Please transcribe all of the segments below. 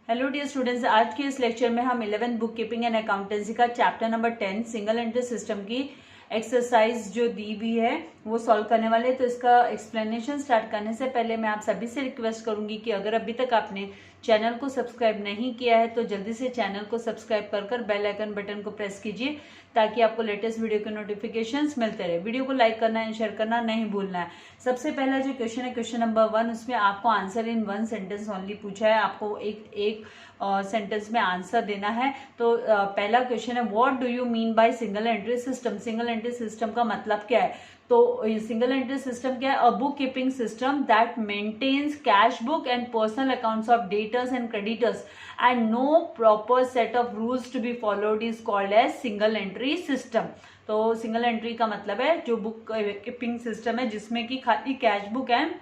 Hello dear students, आज के इस लेक्चर में हम 11th book keeping and accountancy का chapter number 10 single entry system की एक्सरसाइज जो दी हुई है वो सॉल्व करने वाले। तो इसका एक्सप्लेनेशन स्टार्ट करने से पहले मैं आप सभी से रिक्वेस्ट करूंगी कि अगर अभी तक आपने चैनल को सब्सक्राइब नहीं किया है तो जल्दी से चैनल को सब्सक्राइब कर बेल आइकन बटन को प्रेस कीजिए ताकि आपको लेटेस्ट वीडियो के नोटिफिकेशंस मिलते रहे। वीडियो को लाइक करना एंड शेयर करना नहीं भूलना है। सबसे पहला जो क्वेश्चन है क्वेश्चन नंबर 1, उसमें आपको आंसर इन 1 सेंटेंस ओनली पूछा है। आपको एक सेंटेंस में आंसर देना है। तो पहला क्वेश्चन है what do you mean by single entry system. Single entry system का मतलब क्या है? तो सिंगल एंट्री सिस्टम क्या है? A book keeping system that maintains cash book and personal accounts of debtors and creditors and no proper set of rules to be followed is called as single entry system. तो single entry का मतलब है जो book keeping system है जिसमें कि खाली cash book and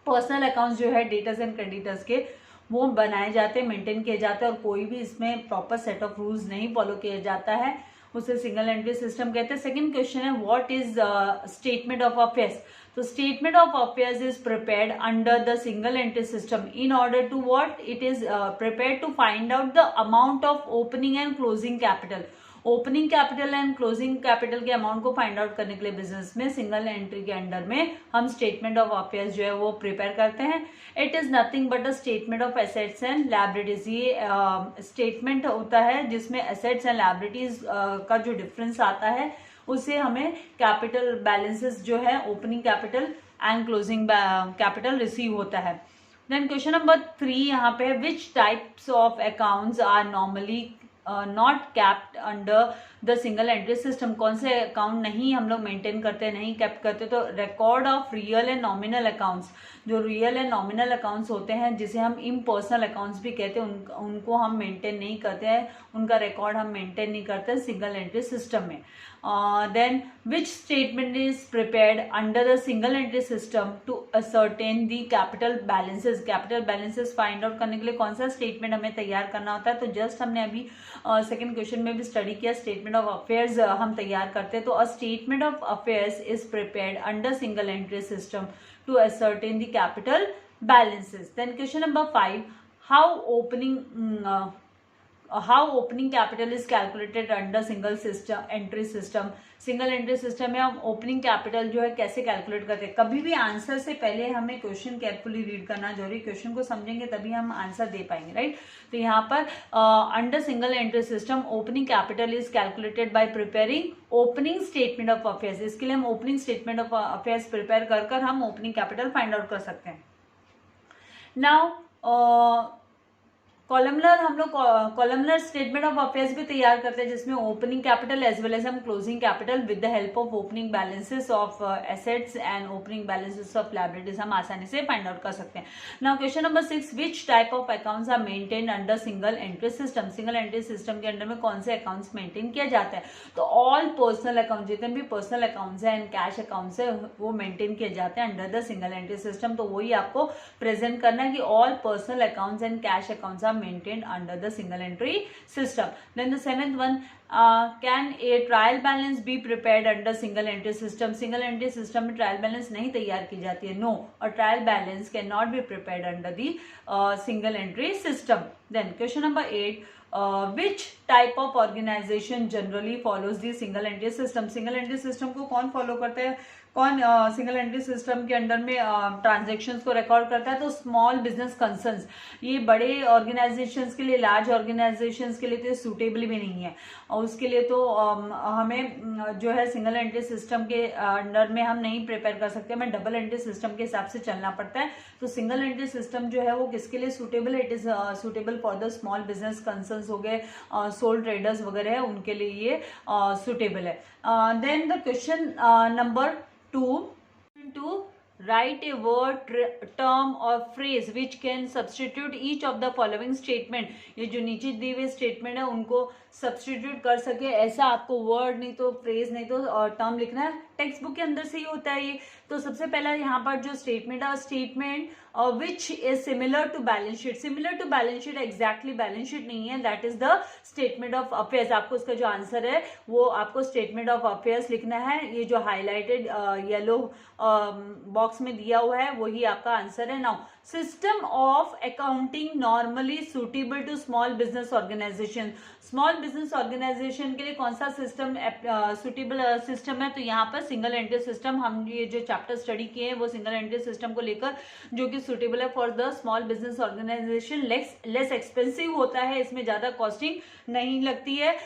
personal accounts जो है डेटर्स एंड क्रेडिटर्स के वो बनाए जाते हैं, मेंटेन किए जाते हैं और कोई भी इसमें प्रॉपर सेट ऑफ रूल्स नहीं फॉलो किया जाता है, उसे सिंगल एंट्री सिस्टम कहते हैं। सेकंड क्वेश्चन है what is statement of affairs. तो statement of affairs is prepared under the single entry system in order to what it is prepared to find out the amount of opening and closing capital. Opening capital and closing capital के amount को find out करने के लिए business में single entry के under में हम statement of affairs जो है वो प्रिपेयर करते हैं। It is nothing but a statement of assets and liabilities. ये स्टेटमेंट होता है जिसमें एसेट्स एंड लायबिलिटीज का जो डिफरेंस आता है उसे हमें कैपिटल बैलेंसेस जो है opening capital and closing capital receive होता है। देन क्वेश्चन नंबर 3 यहाँ पे which types of accounts are normally not kept under the single entry system. कौन से अकाउंट नहीं हम लोग मेंटेन करते, नहीं कैप्ट करते? तो record of real and nominal accounts. जो रियल एंड नॉमिनल अकाउंट्स होते हैं जिसे हम इम्पर्सनल अकाउंट्स भी कहते हैं उनको हम मेंटेन नहीं करते हैं, उनका रिकॉर्ड हम मेंटेन नहीं करते हैं सिंगल एंट्री सिस्टम में। Then which statement is prepared under the single entry system to ascertain the capital balances. Capital balances find out करने के लिए कौन सा स्टेटमेंट हमें तैयार करना होता है? तो जस्ट हमने अभी सेकंड क्वेश्चन में भी स्टडी किया, स्टेटमेंट ऑफ अफेयर्स हम तैयार करते हैं। तो a statement of affairs is prepared under single entry system to ascertain the capital balances. Then question number 5 how opening capital is calculated under single entry system. Single entry system में हम opening capital जो है कैसे calculate करते हैं? कभी भी answer से पहले हमें क्वेश्चन केयरफुली रीड करना जरूरी। क्वेश्चन को समझेंगे तभी हम आंसर दे पाएंगे, राइट? तो यहाँ पर under single entry system opening capital is calculated by preparing opening statement of affairs. इसके लिए हम opening statement of affairs prepare कर हम ओपनिंग कैपिटल फाइंड आउट कर सकते हैं। नाउ कॉलमनर हम लोग कॉलमनर स्टेटमेंट ऑफ अफेयर्स भी तैयार करते हैं जिसमें opening capital as well as हम closing capital with the help of opening balances of assets and opening balances of liabilities हम आसानी से फाइंड आउट कर सकते हैं। Now question number 6 which type of accounts are maintain under single entry system. Single entry system के under में कौन से अकाउंट्स मेंटेन किया जाता है? तो ऑल पर्सनल अकाउंट, जितने भी पर्सनल अकाउंट्स है एंड कैश अकाउंट्स है वो मेंटेन किए जाते हैं under the single entry system. तो वही आपको प्रेजेंट करना है कि all personal accounts and cash accounts are maintain under the single entry system. Then the 7th one, can a trial balance be prepared under single entry system? Single entry system में trial balance नहीं तैयार की जाती है। No, a trial balance cannot be prepared under the single entry system. Then question number 8, which type of organization generally follows the single entry system? single entry system को कौन follow करता है? कौन सिंगल एंट्री सिस्टम के under में transactions को record करता है? तो स्मॉल बिजनेस कंसर्न्स। ये बड़े ऑर्गेनाइजेशंस के लिए, लार्ज ऑर्गेनाइजेशंस के लिए तो सूटेबल भी नहीं है और उसके लिए तो हमें जो है सिंगल एंट्री सिस्टम के अंडर में हम नहीं प्रिपेयर कर सकते, हमें डबल एंट्री सिस्टम के हिसाब से चलना पड़ता है। तो सिंगल एंट्री सिस्टम जो है वो किसके लिए सूटेबल है? It is suitable for the small business concerns हो गए, सोल ट्रेडर्स वगैरह है, उनके लिए ये सूटेबल है। Then the question number 2 write a word, term or phrase which can substitute each of the following statement। ये जो नीचे दी हुई स्टेटमेंट है उनको सब्सटीट्यूट कर सके ऐसा आपको वर्ड नहीं तो फ्रेज नहीं तो टर्म लिखना है। टेक्स्ट बुक के अंदर से ही होता है ये। तो सबसे पहला यहाँ पर जो स्टेटमेंट है, statement which is similar to balance sheet. Similar to balance sheet exactly balance sheet नहीं है, that is the statement of affairs. आपको इसका जो आंसर है वो आपको स्टेटमेंट ऑफ अफेयर्स लिखना है। ये जो हाईलाइटेड येलो बॉक्स में दिया हुआ है वही आपका आंसर है। Now system of accounting normally suitable to small business organisation. Small business organisation के लिए कौन सा सिस्टम सुटेबल सिस्टम है? तो यहाँ पर सिंगल एंट्री सिस्टम, हम ये जो चैप्टर स्टडी किए हैं वो सिंगल एंट्री सिस्टम को लेकर, जो कि सुटेबल है for the small business organisation, less expensive होता है, इसमें ज्यादा कॉस्टिंग नहीं लगती है।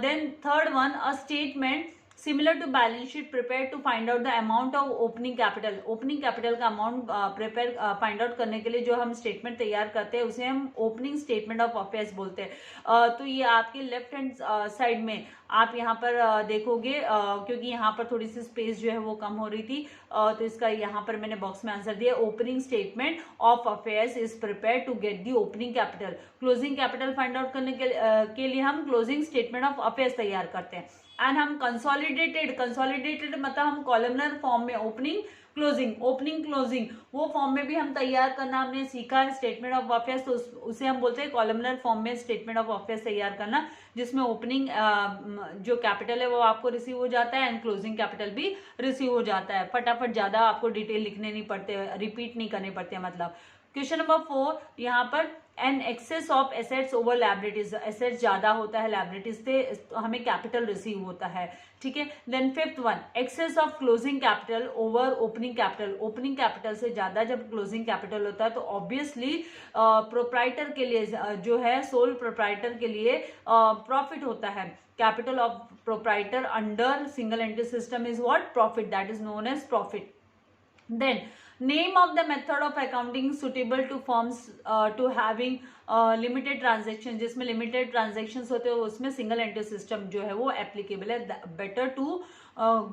Then third one, a statement similar to balance sheet prepare to find out the amount of opening capital. Opening capital का अमाउंट प्रिपेयर फाइंड आउट करने के लिए जो हम स्टेटमेंट तैयार करते हैं उसे हम ओपनिंग स्टेटमेंट ऑफ अफेयर्स बोलते हैं। तो ये आपके लेफ्ट हैंड साइड में आप यहाँ पर देखोगे, क्योंकि यहाँ पर थोड़ी सी स्पेस जो है वो कम हो रही थी, तो इसका यहाँ पर मैंने बॉक्स में आंसर दिया। Opening statement of affairs is prepare to get the opening capital. Closing capital find out करने के लिए हम क्लोजिंग स्टेटमेंट ऑफ अफेयर्स तैयार करते हैं। एंड हम कंसोलिडेटेड मतलब हम कॉलमनर फॉर्म में ओपनिंग क्लोजिंग वो फॉर्म में भी हम तैयार करना हमने सीखा है स्टेटमेंट ऑफ अफेयर्स, तो उसे हम बोलते हैं कॉलमनर फॉर्म में स्टेटमेंट ऑफ अफेयर्स तैयार करना, जिसमें ओपनिंग जो कैपिटल है वो आपको रिसीव हो जाता है एंड क्लोजिंग कैपिटल भी रिसीव हो जाता है। फटाफट ज्यादा आपको डिटेल लिखने नहीं पड़ते, रिपीट नहीं करने पड़ते। मतलब क्वेश्चन नंबर 4 यहाँ पर, an excess of assets over liabilities, assets ज्यादा होता है लायबिलिटीज से, तो हमें कैपिटल रिसीव होता है, ठीक है। Then fifth one, excess of closing capital over opening capital, opening capital से ज्यादा जब क्लोजिंग कैपिटल होता है तो ऑब्वियसली प्रोप्राइटर के लिए जो है, सोल प्रोप्राइटर के लिए प्रॉफिट होता है। Capital of proprietor under single entry system is what? Profit, that is known as profit. Then name of the method of accounting suitable to firms to having limited transaction, जिसमें limited transactions होते हैं उसमें single entry system जो है वो applicable है। Better to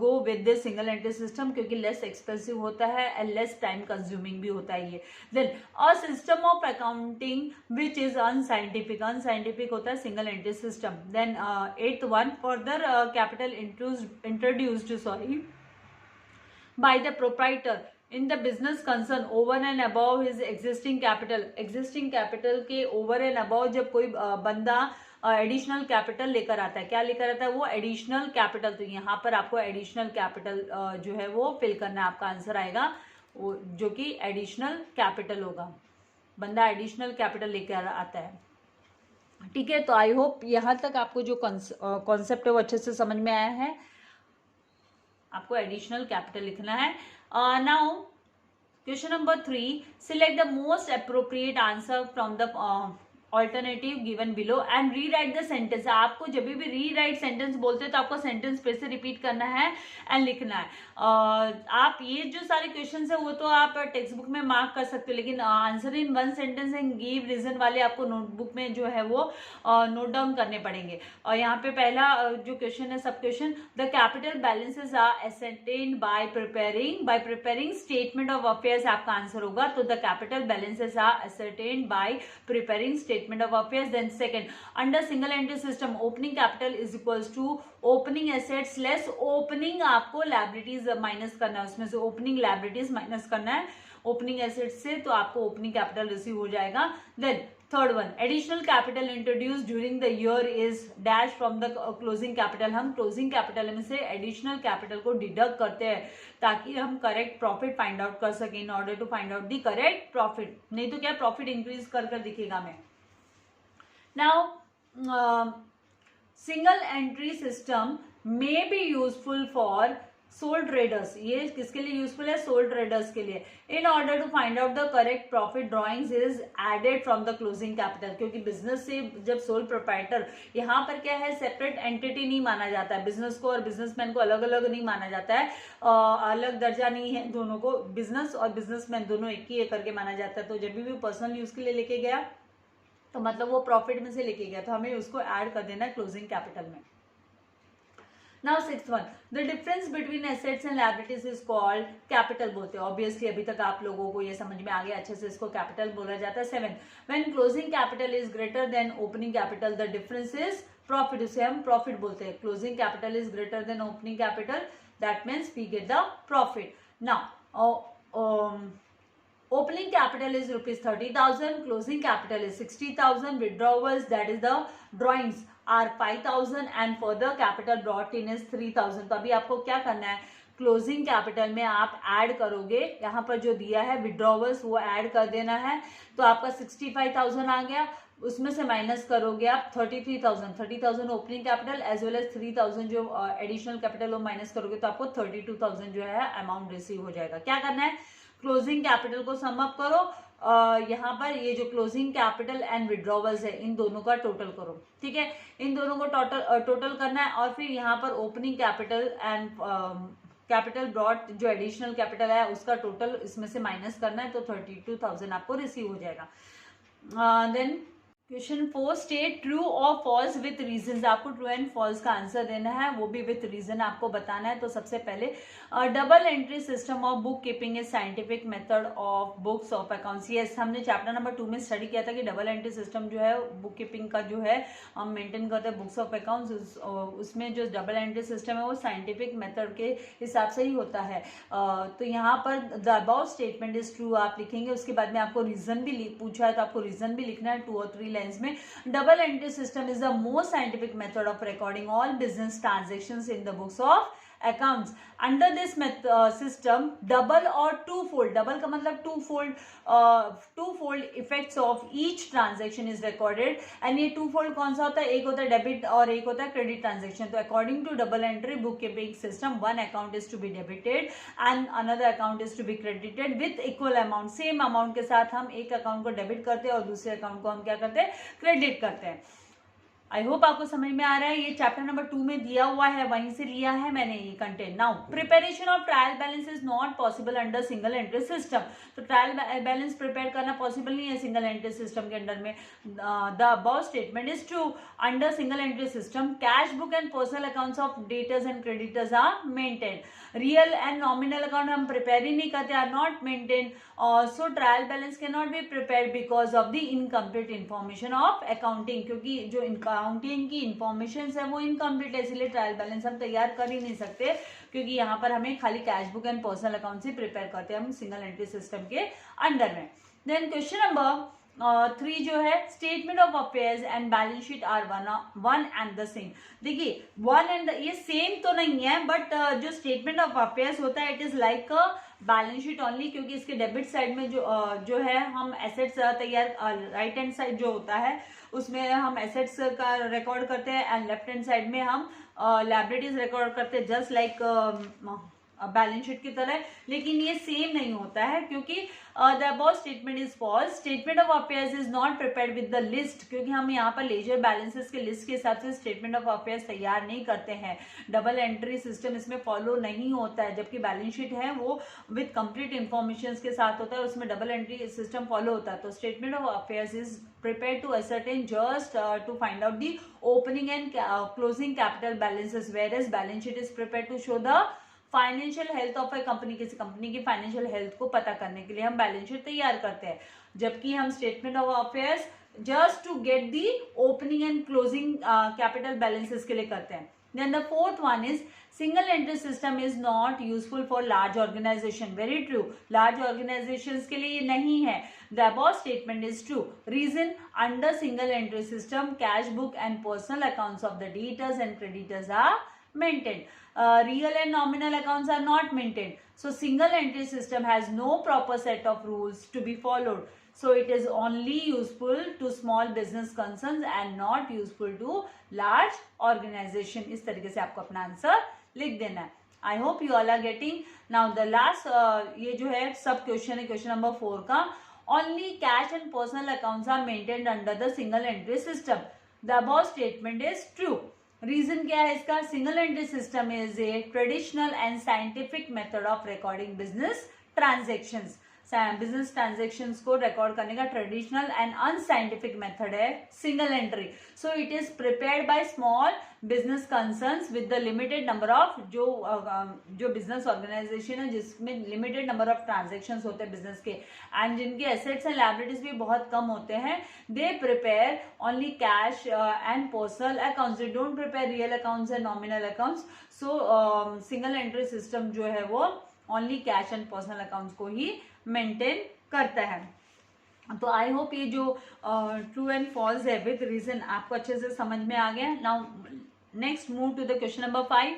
go with this single entry system, क्योंकि less expensive होता है एंड लेस टाइम कंज्यूमिंग भी होता है ये। Then a system of accounting which is unscientific, unscientific होता है single entry system. Then eighth one, further capital introduced by the proprietor in the business concern over and above his existing capital, existing capital के over and above जब कोई बंदा additional capital लेकर आता है, क्या लेकर आता है वो? Additional capital. तो यहाँ पर आपको एडिशनल कैपिटल जो है वो फिल करना है, आपका आंसर आएगा वो जो कि एडिशनल कैपिटल होगा। बंदा एडिशनल कैपिटल लेकर आता है, ठीक है। तो आई होप यहाँ तक आपको जो कॉन्सेप्ट है वो अच्छे से समझ में आया है। आपको एडिशनल कैपिटल लिखना है। Now question number 3, select the most appropriate answer from the alternative given below and rewrite the sentence. आपको जब भी रीराइट सेंटेंस बोलते हैं तो आपको सेंटेंस फिर से रिपीट करना है एंड लिखना है। आप ये जो सारे क्वेश्चंस है वो तो आप टेक्स्ट बुक में मार्क कर सकते हो, लेकिन answer in one sentence and give reason वाले आपको नोटबुक में जो है वो नोट डाउन करने पड़ेंगे। और यहाँ पे पहला जो क्वेश्चन है, sub question, the capital balances are ascertained by preparing statement of affairs आपका आंसर होगा। तो the capital balances are ascertained by preparing statement of affairs. Then second, under single entry system opening capital is equals to opening assets less opening आपको liabilities minus करना है, उसमें से opening liabilities minus करना है opening assets से, तो आपको opening capital रिसीव हो जाएगा। Then third one, additional capital introduced during the year is dash from the closing capital। हम closing capital में से additional capital को deduct करते हैं ताकि हम correct profit find out कर सकें, in order to find out the correct profit, नहीं तो क्या profit increase कर दिखेगा हमें। Now single entry system may be useful for sole traders. ये किसके लिए यूजफुल है? सोल ट्रेडर्स के लिए। In order to find out the correct profit drawings is added from the closing capital, क्योंकि बिजनेस से जब सोल प्रोप्राइटर, यहाँ पर क्या है, सेपरेट एंटिटी नहीं माना जाता है, बिजनेस को और बिजनेसमैन को अलग अलग नहीं माना जाता है, अलग दर्जा नहीं है, दोनों को बिजनेस और बिजनेसमैन दोनों एक ही करके माना जाता है। तो जब भी पर्सनल यूज के लिए लेके गया तो मतलब वो प्रॉफिट में से लेके गया, तो हमें उसको ऐड कर देना क्लोजिंग कैपिटल में। Now sixth one, the difference between assets and liabilities is called capital बोलते हैं। ऑब्वियसली अभी तक आप लोगों को ये समझ में आ गया अच्छे से, इसको कैपिटल बोला जाता है। 7, when closing capital is greater than opening capital the difference is profit, उसे हम प्रॉफिट बोलते हैं। Closing capital is greater than opening capital, that means we get the profit. Now opening capital is rupees 30,000, closing capital is 60,000, withdrawals that is the drawings are 5,000 and further capital brought in is 3,000। तो अभी आपको क्या करना है, closing capital में आप add करोगे, यहाँ पर जो दिया है विड्रॉवल्स वो ऐड कर देना है, तो आपका 65,000 आ गया। उसमें से माइनस करोगे आप 30,000 opening capital as well as 3,000 जो एडिशनल कैपिटल वो माइनस करोगे, तो आपको 32,000 जो है अमाउंट रिसीव हो जाएगा। क्या करना है, क्लोजिंग कैपिटल को सम अप करो, यहाँ पर ये जो क्लोजिंग कैपिटल एंड विड्रॉवल्स है इन दोनों का टोटल करो, ठीक है, इन दोनों को टोटल करना है, और फिर यहाँ पर opening capital and capital brought जो एडिशनल कैपिटल है उसका टोटल इसमें से माइनस करना है, तो 32,000 आपको रिसीव हो जाएगा। देन क्वेश्चन 4, स्टेट ट्रू और फॉल्स विथ रीजंस। आपको ट्रू एंड फॉल्स का आंसर देना है, वो भी विथ रीजन आपको बताना है। तो सबसे पहले double entry system of book keeping is scientific method of books of accounts. Yes, हमने चैप्टर नंबर 2 में स्टडी किया था कि डबल एंट्री सिस्टम जो है बुक कीपिंग का जो है हम मेंटेन करते हैं बुक्स ऑफ अकाउंट्स, उसमें जो डबल एंट्री सिस्टम है वो साइंटिफिक मेथड के हिसाब से ही होता है। तो यहाँ पर the about statement is true आप लिखेंगे, उसके बाद में आपको रीजन भी पूछा है तो आपको रीजन भी लिखना है 2 और 3 लाइन्स में। Double entry system is the most scientific method of recording all business transactions in the books of accounts. Under this system, double or twofold, double का मतलब twofold effects of each transaction is recorded, and ये twofold कौन सा होता है, एक होता है डेबिट और एक होता है क्रेडिट ट्रांजेक्शन। तो according to double entry book keeping system, one account is to be debited and another account is to be credited with equal amount. Same amount के साथ हम एक अकाउंट को डेबिट करते हैं और दूसरे अकाउंट को हम क्या करते हैं, क्रेडिट करते हैं। आई होप आपको समझ में आ रहा है, ये चैप्टर नंबर 2 में दिया हुआ है, वहीं से लिया है मैंने ये content. Now preparation of trial balance is not possible under single entry system. तो ट्रायल बैलेंस प्रिपेयर करना पॉसिबल नहीं है सिंगल एंट्री सिस्टम के अंडर में। The above statement is true. Under single entry system cash book and personal accounts of debtors and creditors are maintain. Real and nominal account हम prepare ही नहीं करते, are not maintain. So trial balance can not be prepared because of the incomplete information of accounting, क्योंकि जो accounting की information है वो incomplete है, इसलिए ट्रायल बैलेंस हम तैयार कर ही नहीं सकते, क्योंकि यहाँ पर हमें खाली cash book and personal account ही प्रिपेयर करते हैं हम सिंगल एंट्री सिस्टम के अंडर में। देन क्वेश्चन नंबर 3 जो है, statement of affairs and balance sheet are one and the same. देखिए वन एंड ये सेम तो नहीं है, बट जो स्टेटमेंट ऑफ अफेयर्स होता है it is like balance sheet only, क्योंकि इसके डेबिट साइड में जो है हम एसेट्स तैयार, राइट हैंड साइड जो होता है उसमें हम एसेट्स का रिकॉर्ड करते हैं एंड लेफ्ट हैंड साइड में हम लायबिलिटीज रिकॉर्ड करते हैं, जस्ट लाइक बैलेंस शीट की तरह। लेकिन ये सेम नहीं होता है, क्योंकि the above statement is false. Statement of affairs is not prepared with the list, क्योंकि हम यहाँ पर लेजर बैलेंसेस के लिस्ट के हिसाब से स्टेटमेंट ऑफ अफेयर्स तैयार नहीं करते हैं। डबल एंट्री सिस्टम इसमें फॉलो नहीं होता है, जबकि बैलेंस शीट है वो विद कंप्लीट इंफॉर्मेशन के साथ होता है, उसमें डबल एंट्री सिस्टम फॉलो होता है। तो statement of affairs is prepared to ascertain just to find out the opening and closing capital balances, whereas balance sheet is prepared to show the financial health of A company. किसी company की financial health को पता करने के लिए हम balance sheet तैयार करते हैं, जबकि हम statement of affairs just to get the opening and closing capital balances के लिए करते हैं। Then the fourth one is single entry system is not useful for large organization. Very true. Large organizations के लिए ये नहीं है. The above statement is true. Reason, under single entry system, cash book and personal accounts of the debtors and creditors are maintained. Real and nominal accounts are not maintained. So single entry system has no proper set of rules to be followed. So it is only useful to small business concerns and not useful to large organization. इस तरीके से आपको अपना answer लिख देना है. I hope you all are getting. Now the last ये जो है सब क्वेश्चन है, क्वेश्चन नंबर 4 का. Only cash and personal accounts are maintained under the single entry system. The above statement is true. Reason क्या है इसका? Single entry system is a traditional and scientific method of recording business transactions. Business transactions को record करने का traditional and unscientific method है single entry. So it is prepared by small business concerns with the limited number of जो business organisation है जिसमें limited number of transactions होते हैं business के एंड जिनके एसेट्स एंड लायबिलिटीज भी बहुत कम होते हैं. They prepare only cash and personal accounts. They don't prepare real accounts and nominal accounts. So single entry system जो है वो only cash and personal accounts को ही मेंटेन करता है. तो आई होप ये जो ट्रू एंड फॉल्स है विद रीजन आपको अच्छे से समझ में आ गया. Now next move to the question number 5.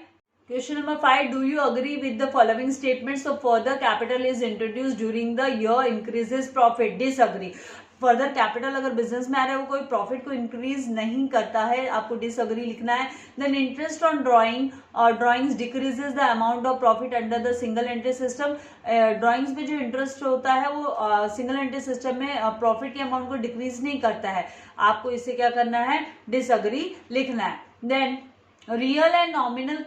Question number 5, do you agree with the following statements? So further capital is introduced during the year increases profit. Disagree. Further capital अगर business में आ रहा है वो कोई प्रॉफिट को increase नहीं करता है, आपको डिसअग्री लिखना है. देन इंटरेस्ट ऑन ड्राइंग और drawings decreases the amount of profit under the single entry system. Drawings में जो इंटरेस्ट होता है वो सिंगल एंट्री सिस्टम में प्रॉफिट के अमाउंट को डिक्रीज नहीं करता है. आपको इससे क्या करना है, डिसअग्री लिखना है. Then real and nominal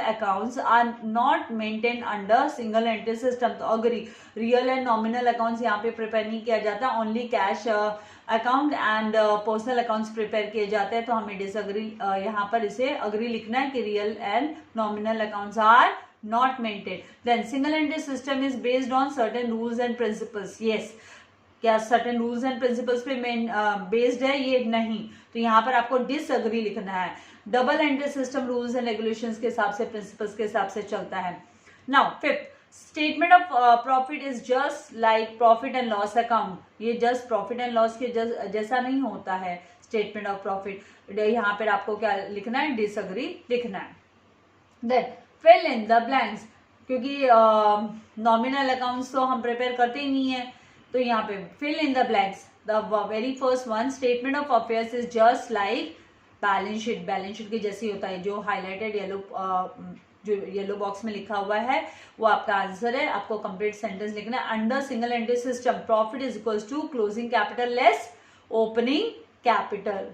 accounts are not maintained under single entry system. तो agree, real and nominal accounts यहाँ पे प्रिपेयर नहीं किया जाता, only cash account and personal accounts prepare किए जाते हैं. तो हमें डिसअग्री यहाँ पर इसे अग्री लिखना है कि real and nominal accounts are not maintain. Then single entry system is based on certain rules and principles. Yes, क्या सर्टेन रूल्स एंड प्रिंसिपल्स पे बेस्ड है? ये नहीं. तो यहाँ पर आपको डिसअग्री लिखना है. Double entry system rules and regulations के हिसाब से, प्रिंसिपल्स के हिसाब से चलता है. Now fifth, statement of profit is just like profit and loss account. ये जस्ट प्रॉफिट एंड लॉस के जैसा नहीं होता है स्टेटमेंट ऑफ प्रॉफिट. यहाँ पर आपको क्या लिखना है, डिसअग्री लिखना है. Then fill in the blanks, क्योंकि नॉमिनल अकाउंट्स तो हम प्रिपेयर करते ही नहीं है, तो यहाँ पे fill in the blanks. The very first one, statement of affairs is just like balance sheet. Balance sheet की जैसी होता है. जो हाईलाइटेड जो येलो बॉक्स में लिखा हुआ है वो आपका आंसर है. आपको कंप्लीट सेंटेंस लिखना है. Under single entry system profit is equals to closing capital less opening capital.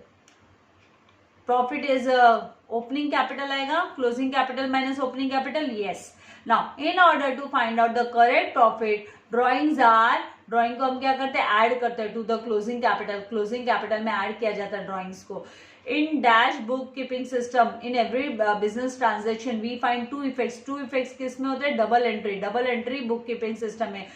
Profit is opening capital आएगा, closing capital minus opening capital. Yes. Now in order to find out the correct profit, drawing को हम क्या करते हैं, add करते हैं to the closing capital. Closing capital में add किया जाता है ड्राइंग्स को. In dash book keeping system in every business transaction we find to effects. Two effects किस में होते हैं, double entry book keeping system में.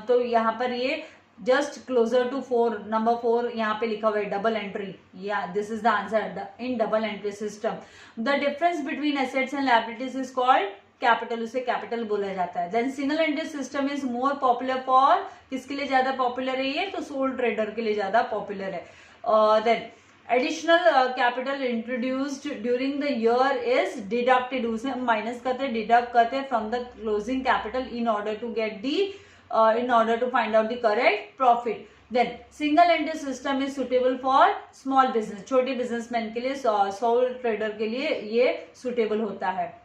तो यहाँ पर ये जस्ट क्लोजर टू 4, नंबर 4 यहाँ पे लिखा हुआ है डबल एंट्री. या this is the answer in double entry system. The difference between assets and liabilities is called capital. उसे कैपिटल बोला जाता है. Then single entry system is more popular for, किसके लिए ज्यादा पॉपुलर है ये, तो सोल ट्रेडर के लिए ज्यादा पॉपुलर है. Then additional capital introduced during the year is deducted. उसे हम माइनस करते हैं, डिडक्ट करते हैं from the closing capital in order to find out the correct profit. Then single entry system is suitable for small business. छोटे businessman के लिए, soul trader के लिए ये सुटेबल होता है.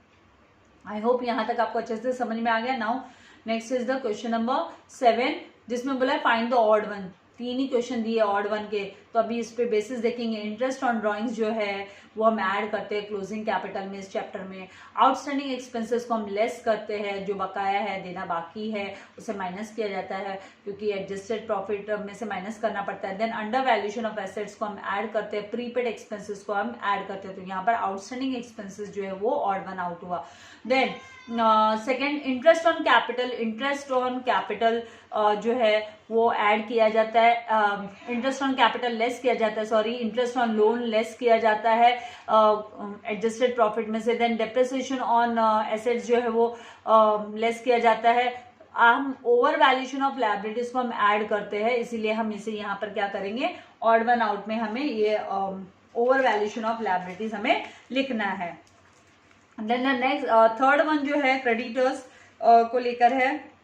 आई होप यहां तक आपको अच्छे से समझ में आ गया. Now next is the question number 7, जिसमें बोला है find the odd one. 3 he question दिए ऑड वन के, तो अभी इस पे बेसिस देखेंगे. इंटरेस्ट ऑन ड्राइंग्स जो है वो हम ऐड करते हैं क्लोजिंग कैपिटल में इस चैप्टर में. आउटस्टैंडिंग एक्सपेंसेस को हम लेस करते हैं, जो बकाया है, देना बाकी है, उसे माइनस किया जाता है क्योंकि एडजस्टेड प्रॉफिट में से माइनस करना पड़ता है. Then under valuation of assets को हम ऐड करते हैं, प्रीपेड एक्सपेंसेस को हम ऐड करते हैं. तो यहाँ पर आउटस्टैंडिंग एक्सपेंसेस जो है वो ऑड वन आउट हुआ. Then second, interest on capital जो है वो ऐड किया जाता है. इंटरेस्ट ऑन कैपिटल लेस किया जाता है, sorry, interest on loan less किया जाता है एडजस्टेड प्रॉफिट में से. देन डेप्रिसिएशन ऑन एसेट्स जो है वो लेस किया जाता है. हम ओवर वैल्यूएशन ऑफ लायबिलिटीज को हम ऐड करते हैं, इसीलिए हम इसे यहाँ पर क्या करेंगे, ऑड वन आउट में हमें ये ओवर वैल्यूएशन ऑफ लायबिलिटीज हमें लिखना है. देन नेक्स्ट थर्ड वन जो है क्रेडिटर्स को लेकर है.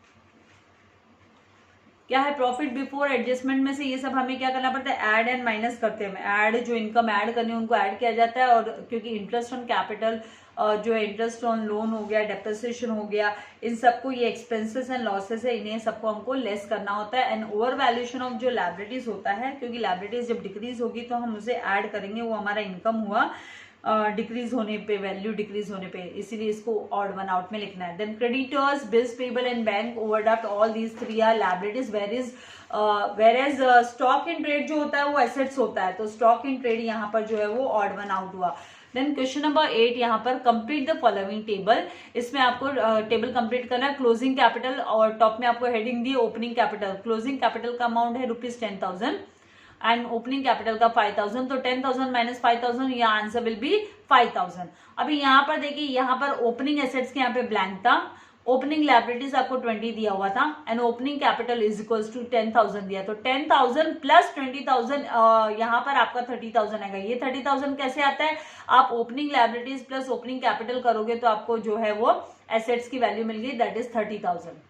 क्या है, प्रॉफिट बिफोर एडजस्टमेंट में से ये सब हमें क्या करना पड़ता है, ऐड एंड माइनस करते हैं. ऐड जो इनकम ऐड करनी है उनको ऐड किया जाता है. और क्योंकि इंटरेस्ट ऑन कैपिटल जो है, इंटरेस्ट ऑन लोन हो गया, डेप्रिसिएशन हो गया, इन सबको, ये एक्सपेंसेस एंड लॉसेस है, इन्हें सबको हमको लेस करना होता है. एंड ओवर वैल्यूएशन ऑफ जो लायबिलिटीज होता है, क्योंकि लायबिलिटीज जब डिक्रीज होगी तो हम उसे ऐड करेंगे, वो हमारा इनकम हुआ डिक्रीज होने पे, वैल्यू डिक्रीज होने पे, इसीलिए इसको ऑड वन आउट में लिखना है. Then creditors, bills payable and bank overdraft, all these 3 are liabilities. Whereas stock in trade जो होता है वो एसेट्स होता है, तो स्टॉक इन ट्रेड यहाँ पर जो है वो ऑड वन आउट हुआ. देन क्वेश्चन नंबर 8 यहाँ पर कंप्लीट द फॉलोइंग टेबल. इसमें आपको टेबल कंप्लीट करना है. क्लोजिंग कैपिटल और टॉप में आपको हेडिंग दी ओपनिंग कैपिटल. क्लोजिंग कैपिटल का अमाउंट है ₹10,000 एंड ओपनिंग कैपिटल का 5,000. तो 10,000 माइनस 5,000, यह आंसर विल बी 5,000. अभी यहाँ पर देखिए, यहाँ पर ओपनिंग एसेट्स के यहाँ पे ब्लैंक था ओपनिंग लायबिलिटीज आपको 20 दिया हुआ था and opening capital is equals to 10,000 दिया, तो 10,000 प्लस 20,000 यहाँ पर आपका 30,000 आएगा। ये 30,000 कैसे आता है, आप opening liabilities plus opening capital करोगे तो आपको जो है वो एसेट्स की वैल्यू मिल गई, that is 30,000।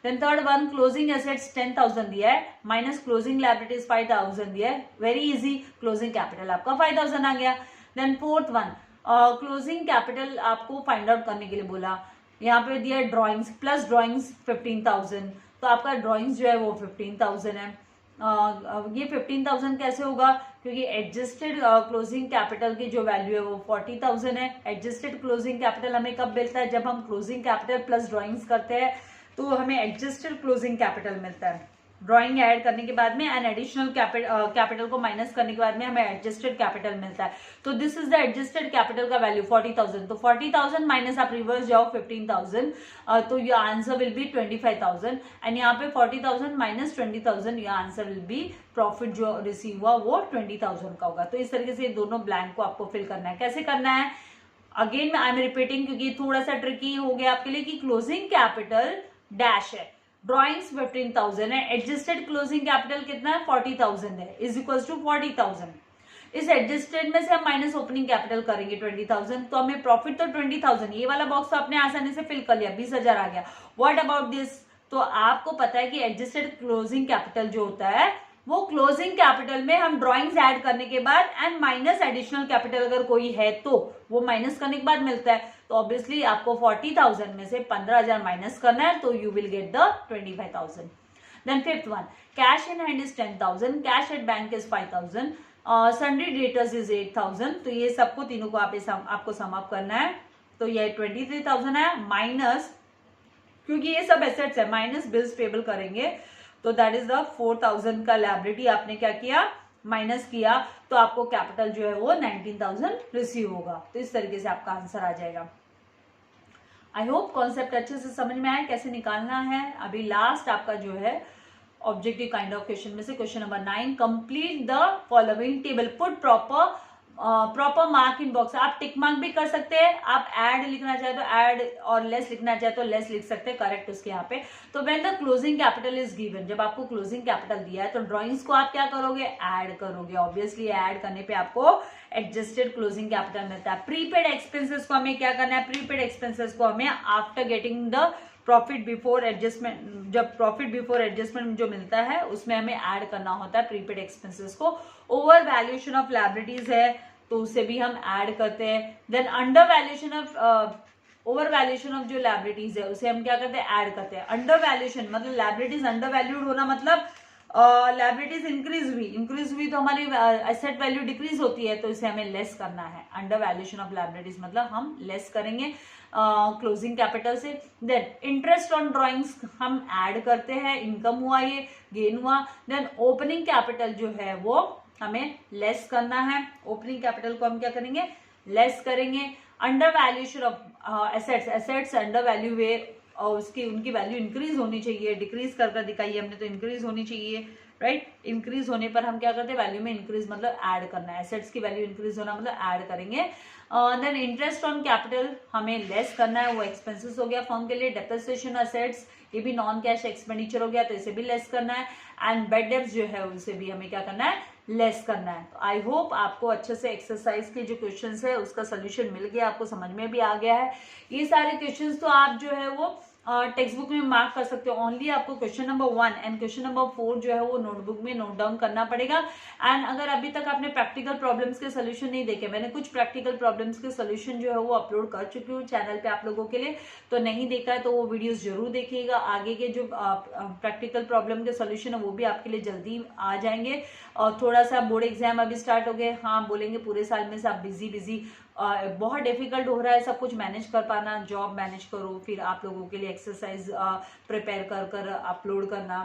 Then third one, closing assets 10,000 दिया है माइनस क्लोजिंग लायबिलिटीज 5,000 दिया है, वेरी इजी, क्लोजिंग कैपिटल आपका 5,000 आ गया। Then fourth one, closing capital आपको फाइंड आउट करने के लिए बोला, यहाँ पे दिया ड्राइंग्स प्लस ड्राइंग्स 15,000, तो आपका ड्राइंग्स जो है वो 15,000 है। ये 15,000 कैसे होगा, क्योंकि एडजस्टेड क्लोजिंग कैपिटल की जो वैल्यू है वो 40,000 है। एडजस्टेड क्लोजिंग कैपिटल हमें कब मिलता है, जब हम क्लोजिंग कैपिटल प्लस ड्राइंग्स करते हैं तो हमें एडजस्टेड क्लोजिंग कैपिटल मिलता है। ड्राइंग ऐड करने के बाद में एंड एडिशनल कैपिटल को माइनस करने के बाद में हमें एडजस्टेड कैपिटल मिलता है। तो this is the adjusted capital का वैल्यू 40,000, तो 40,000 माइनस आप रिवर्स जाओ 15,000, तो your answer will be 25,000 and यहाँ पे 40,000 minus 20,000, your answer will be profit जो रिसीव हुआ वो 20,000 का होगा। तो इस तरीके से दोनों ब्लैंक को आपको फिल करना है। कैसे करना है, अगेन आई एम रिपीटिंग क्योंकि थोड़ा सा ट्रिकी हो गया आपके लिए, कि क्लोजिंग कैपिटल डैश है, ड्राइंग्स 15,000 है, एडजस्टेड क्लोजिंग कैपिटल कितना है 40,000 है, इज इक्वल टू 40,000। इस एडजस्टेड में से हम माइनस ओपनिंग कैपिटल करेंगे 20,000, तो हमें प्रॉफिट तो 20,000, ये वाला बॉक्स तो आपने आसानी से फिल कर लिया, 20,000 आ गया। व्हाट अबाउट दिस, तो आपको पता है कि एडजस्टेड क्लोजिंग कैपिटल जो होता है वो क्लोजिंग कैपिटल में हम ड्राइंग्स ऐड करने के बाद एंड माइनस एडिशनल कैपिटल अगर कोई है तो वो माइनस करने के बाद मिलता है। तो ऑब्वियसली आपको 40,000 में से 15,000 माइनस करना है, तो you will get the 25,000। Then fifth one, cash in hand is 10,000, cash at bank is 5,000, sundry debtors is 8,000, तो ये सबको तीनों को आपको सम अप करना है। तो ये 23,000 है माइनस, क्योंकि ये सब एसेट्स है, माइनस बिल्स पेबल करेंगे, तो दैट इज द 4,000 का लायबिलिटी आपने क्या किया, माइनस किया, तो आपको कैपिटल जो है वो 19,000 रिसीव होगा। तो इस तरीके से आपका आंसर आ जाएगा। आई होप कॉन्सेप्ट अच्छे से समझ में आया कैसे निकालना है। अभी लास्ट आपका जो है ऑब्जेक्टिव काइंड ऑफ क्वेश्चन में से question number 9, complete the following table, put proper mark in box. आप टिक मार्क भी कर सकते हैं, आप ऐड लिखना चाहे तो ऐड और लेस लिखना चाहे तो लेस लिख सकते हैं, करेक्ट उसके यहाँ पे। तो when the closing capital is given, जब आपको क्लोजिंग कैपिटल दिया है तो ड्राइंग्स को आप क्या करोगे, ऐड करोगे। ऑब्वियसली ऐड करने पे आपको एडजस्टेड क्लोजिंग कैपिटल मिलता है। प्रीपेड एक्सपेंसेस को हमें क्या करना है, प्रीपेड एक्सपेंसेस को हमें after getting the profit before adjustment, जब प्रॉफिट बिफोर एडजस्टमेंट जो मिलता है उसमें हमें ऐड करना होता है प्रीपेड एक्सपेंसेस को। ओवर वैल्यूएशन ऑफ लायबिलिटीज है तो उसे भी हम ऐड करते हैं। Then under valuation of, over valuation of जो लायबिलिटीज है उसे हम क्या करते हैं, ऐड करते हैं। अंडर वैल्यूएशन मतलब लायबिलिटीज अंडर वैल्यूड होना, मतलब लायबिलिटीज इंक्रीज हुई तो हमारी एसेट वैल्यू डिक्रीज होती है, तो इसे हमें लेस करना है। अंडर वैल्यूएशन ऑफ लायबिलिटीज मतलब हम लेस करेंगे क्लोजिंग कैपिटल से। देन इंटरेस्ट ऑन ड्राइंग्स हम ऐड करते हैं, इनकम हुआ, ये गेन हुआ। देन ओपनिंग कैपिटल जो है वो हमें लेस करना है, ओपनिंग कैपिटल को हम क्या करेंगे, लेस करेंगे। Under valuation of assets undervalue वे, और उसकी उनकी वैल्यू इंक्रीज होनी चाहिए, डिक्रीज कर दिखाई हमने तो इंक्रीज होनी चाहिए, राइट। इंक्रीज होने पर हम क्या करते हैं, वैल्यू में इंक्रीज मतलब ऐड करना है, एसेट्स की वैल्यू इंक्रीज होना मतलब ऐड करेंगे। देन इंटरेस्ट ऑन कैपिटल हमें लेस करना है, वो एक्सपेंसेस हो गया फर्म के लिए। डेप्रिसिएशन एसेट्स ये भी नॉन कैश एक्सपेंडिचर हो गया तो इसे भी लेस करना है। एंड बेड डेब्ट्स जो है उसे भी हमें क्या करना है, लेस करना है। तो आई होप आपको अच्छे से एक्सरसाइज के जो क्वेश्चंस है उसका सोल्यूशन मिल गया, आपको समझ में भी आ गया है। ये सारे क्वेश्चंस तो आप जो है वो टेक्स्ट बुक में मार्क कर सकते हो। ओनली आपको question number 1 and question number 4 जो है वो नोटबुक में नोट डाउन करना पड़ेगा। एंड अगर अभी तक आपने प्रैक्टिकल प्रॉब्लम्स के सोल्यूशन नहीं देखे, मैंने कुछ प्रैक्टिकल प्रॉब्लम्स के सोल्यूशन जो है वो अपलोड कर चुकी हूँ चैनल पे आप लोगों के लिए, तो नहीं देखा है तो वो वीडियोस जरूर देखिएगा। आगे के जो प्रैक्टिकल प्रॉब्लम के सोल्यूशन है वो भी आपके लिए जल्दी आ जाएंगे। और थोड़ा सा बोर्ड एग्जाम अभी स्टार्ट हो गए, हाँ बोलेंगे पूरे साल में से आप बिजी बहुत डिफिकल्ट हो रहा है सब कुछ मैनेज कर पाना, जॉब मैनेज करो, फिर आप लोगों के लिए एक्सरसाइज प्रिपेयर कर अपलोड करना।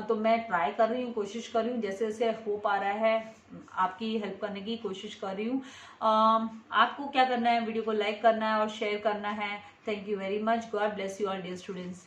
तो मैं ट्राई कर रही हूँ, कोशिश कर रही हूँ, जैसे जैसे हो पा रहा है आपकी हेल्प करने की कोशिश कर रही हूँ। आपको क्या करना है, वीडियो को लाइक करना है और शेयर करना है। Thank you very much, God bless you all dear students.